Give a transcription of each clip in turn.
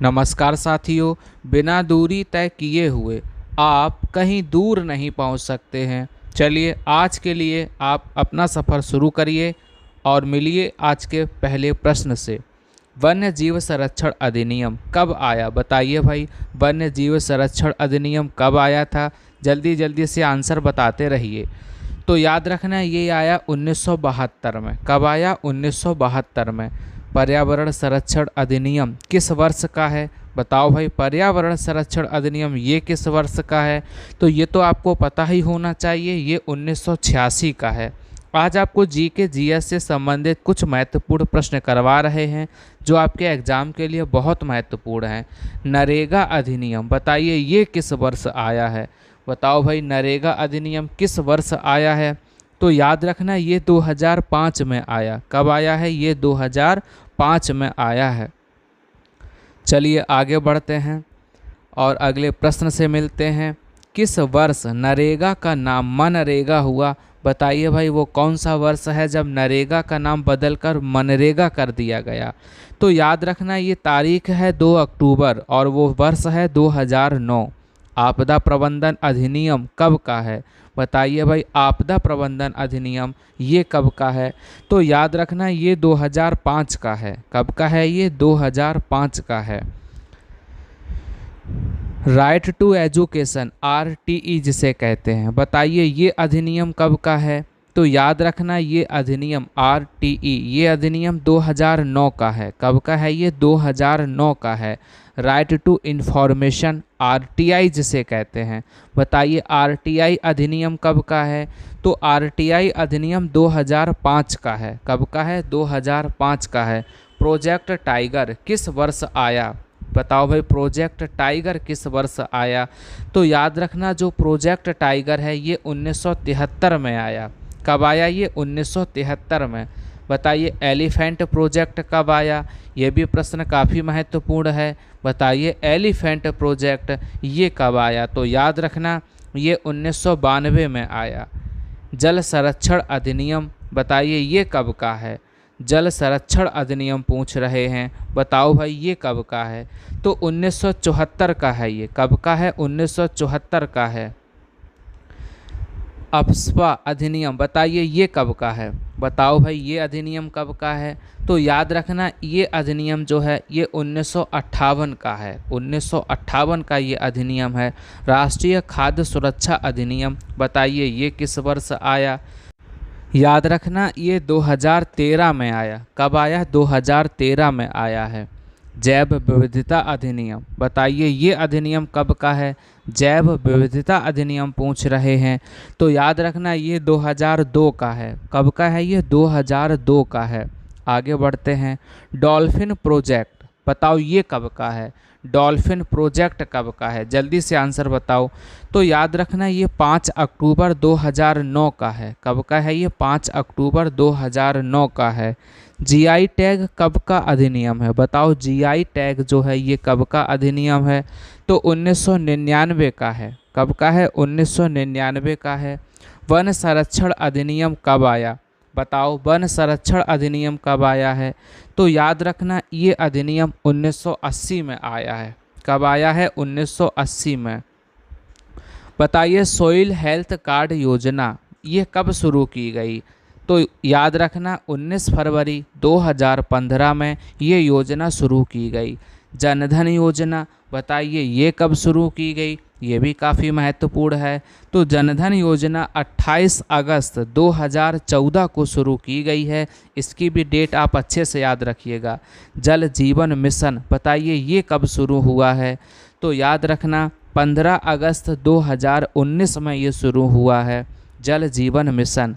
नमस्कार साथियों। बिना दूरी तय किए हुए आप कहीं दूर नहीं पहुंच सकते हैं। चलिए आज के लिए आप अपना सफ़र शुरू करिए और मिलिए आज के पहले प्रश्न से। वन्य जीव संरक्षण अधिनियम कब आया? बताइए भाई, वन्य जीव संरक्षण अधिनियम कब आया था? जल्दी जल्दी से आंसर बताते रहिए। तो याद रखना ये आया 1972 में। कब आया? 1972 में। पर्यावरण संरक्षण अधिनियम किस वर्ष का है? बताओ भाई, पर्यावरण संरक्षण अधिनियम ये किस वर्ष का है? तो ये तो आपको पता ही होना चाहिए, ये 1986 का है। आज आपको जी के जीएस से संबंधित कुछ महत्वपूर्ण प्रश्न करवा रहे हैं जो आपके एग्जाम के लिए बहुत महत्वपूर्ण हैं। नरेगा अधिनियम बताइए ये किस वर्ष आया है? बताओ भाई, नरेगा अधिनियम किस वर्ष आया है? तो याद रखना ये 2005 में आया। कब आया है? ये 2005 में आया है। चलिए आगे बढ़ते हैं और अगले प्रश्न से मिलते हैं। किस वर्ष नरेगा का नाम मनरेगा हुआ? बताइए भाई, वो कौन सा वर्ष है जब नरेगा का नाम बदलकर मनरेगा कर दिया गया? तो याद रखना ये तारीख है 2 अक्टूबर और वो वर्ष है 2009। आपदा प्रबंधन अधिनियम कब का है? बताइए भाई, आपदा प्रबंधन अधिनियम ये कब का है? तो याद रखना ये 2005 का है। कब का है? ये 2005 का है। राइट टू एजुकेशन RTE जिसे कहते हैं, बताइए ये अधिनियम कब का है? तो याद रखना ये अधिनियम RTE ये अधिनियम 2009 का है। कब का है? ये 2009 का है। राइट टू इंफॉर्मेशन RTI जिसे कहते हैं, बताइए RTI अधिनियम कब का है? तो RTI अधिनियम 2005 का है। कब का है? 2005 का है। प्रोजेक्ट टाइगर किस वर्ष आया? बताओ भाई, प्रोजेक्ट टाइगर किस वर्ष आया? तो याद रखना जो प्रोजेक्ट टाइगर है ये 1973 में आया। कब आया? ये 1973 में। बताइए एलिफेंट प्रोजेक्ट कब आया? ये भी प्रश्न काफ़ी महत्वपूर्ण है। बताइए एलिफेंट प्रोजेक्ट ये कब आया? तो याद रखना ये 1992 में आया। जल संरक्षण अधिनियम बताइए ये कब का है? जल संरक्षण अधिनियम पूछ रहे हैं, बताओ भाई ये कब का है? तो 1974 का है। ये कब का है? 1974 का है। अप्सपा अधिनियम बताइए ये कब का है? बताओ भाई ये अधिनियम कब का है? तो याद रखना ये अधिनियम जो है ये 1958 का है। 1958 का ये अधिनियम है। राष्ट्रीय खाद्य सुरक्षा अधिनियम बताइए ये किस वर्ष आया? याद रखना ये 2013 में आया। कब आया? 2013 में आया है। जैव विविधता अधिनियम बताइए ये अधिनियम कब का है? जैव विविधता अधिनियम पूछ रहे हैं, तो याद रखना ये 2002 का है। कब का है? ये 2002 का है। आगे बढ़ते हैं। डॉल्फिन प्रोजेक्ट बताओ ये कब का है? डॉल्फिन प्रोजेक्ट कब का है? जल्दी से आंसर बताओ। तो याद रखना ये 5 अक्टूबर 2009 का है। कब का है? ये 5 अक्टूबर 2009 का है। GI टैग कब का अधिनियम है? बताओ GI टैग जो है ये कब का अधिनियम है? तो 1999 का है। कब का है? 1999 का है। वन संरक्षण अधिनियम कब आया? बताओ वन संरक्षण अधिनियम कब आया है? तो याद रखना ये अधिनियम 1980 में आया है। कब आया है? 1980 में। बताइए सोइल हेल्थ कार्ड योजना ये कब शुरू की गई? तो याद रखना 19 फरवरी 2015 में ये योजना शुरू की गई। जनधन योजना बताइए ये कब शुरू की गई? ये भी काफ़ी महत्वपूर्ण है। तो जनधन योजना 28 अगस्त 2014 को शुरू की गई है। इसकी भी डेट आप अच्छे से याद रखिएगा। जल जीवन मिशन बताइए ये कब शुरू हुआ है? तो याद रखना 15 अगस्त 2019 में ये शुरू हुआ है, जल जीवन मिशन।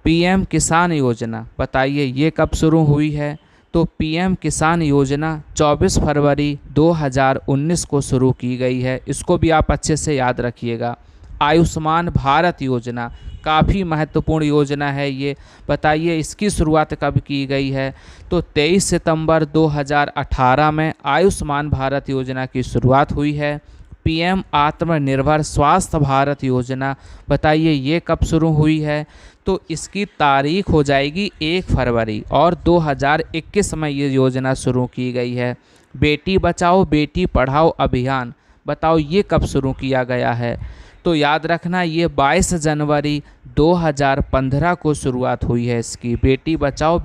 PM किसान योजना बताइए ये कब शुरू हुई है? तो PM किसान योजना 24 फरवरी 2019 को शुरू की गई है। इसको भी आप अच्छे से याद रखिएगा। आयुष्मान भारत योजना काफ़ी महत्वपूर्ण योजना है ये, बताइए इसकी शुरुआत कब की गई है? तो 23 सितंबर 2018 में आयुष्मान भारत योजना की शुरुआत हुई है। PM आत्मनिर्भर स्वास्थ्य भारत योजना बताइए ये कब शुरू हुई है? तो इसकी तारीख हो जाएगी 1 फरवरी और 2021 में ये योजना शुरू की गई है। बेटी बचाओ बेटी पढ़ाओ अभियान, बताओ ये कब शुरू किया गया है? तो याद रखना ये 22 जनवरी 2015 को शुरुआत हुई है इसकी। बेटी बचाओ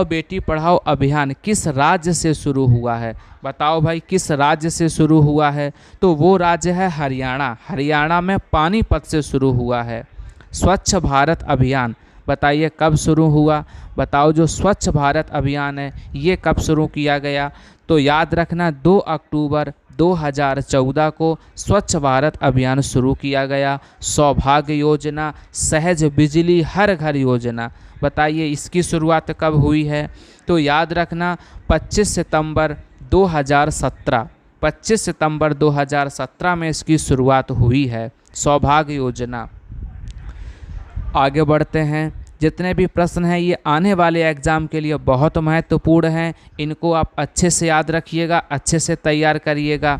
बेटी पढ़ाओ अभियान किस राज्य से शुरू हुआ है? बताओ भाई किस राज्य से शुरू हुआ है? तो वो राज्य है हरियाणा। हरियाणा में पानीपत से शुरू हुआ है। स्वच्छ भारत अभियान बताइए कब शुरू हुआ? बताओ जो स्वच्छ भारत अभियान है ये कब शुरू किया गया? तो याद रखना 2 अक्टूबर 2014 को स्वच्छ भारत अभियान शुरू किया गया। सौभाग्य योजना, सहज बिजली हर घर योजना, बताइए इसकी शुरुआत कब हुई है? तो याद रखना 25 सितंबर 2017, 25 सितंबर 2017 में इसकी शुरुआत हुई है सौभाग्य योजना। आगे बढ़ते हैं। जितने भी प्रश्न हैं ये आने वाले एग्ज़ाम के लिए बहुत महत्वपूर्ण हैं, इनको आप अच्छे से याद रखिएगा, अच्छे से तैयार करिएगा।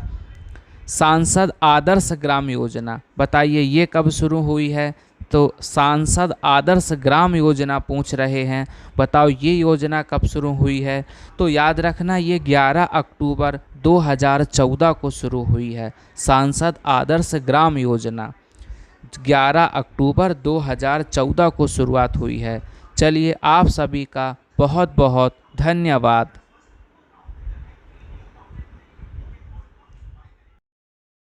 सांसद आदर्श ग्राम योजना, बताइए ये कब शुरू हुई है? तो सांसद आदर्श ग्राम योजना पूछ रहे हैं, बताओ ये योजना कब शुरू हुई है? तो याद रखना ये 11 अक्टूबर 2014 को शुरू हुई है। सांसद आदर्श ग्राम योजना 11 अक्टूबर 2014 को शुरुआत हुई है। चलिए आप सभी का बहुत बहुत धन्यवाद।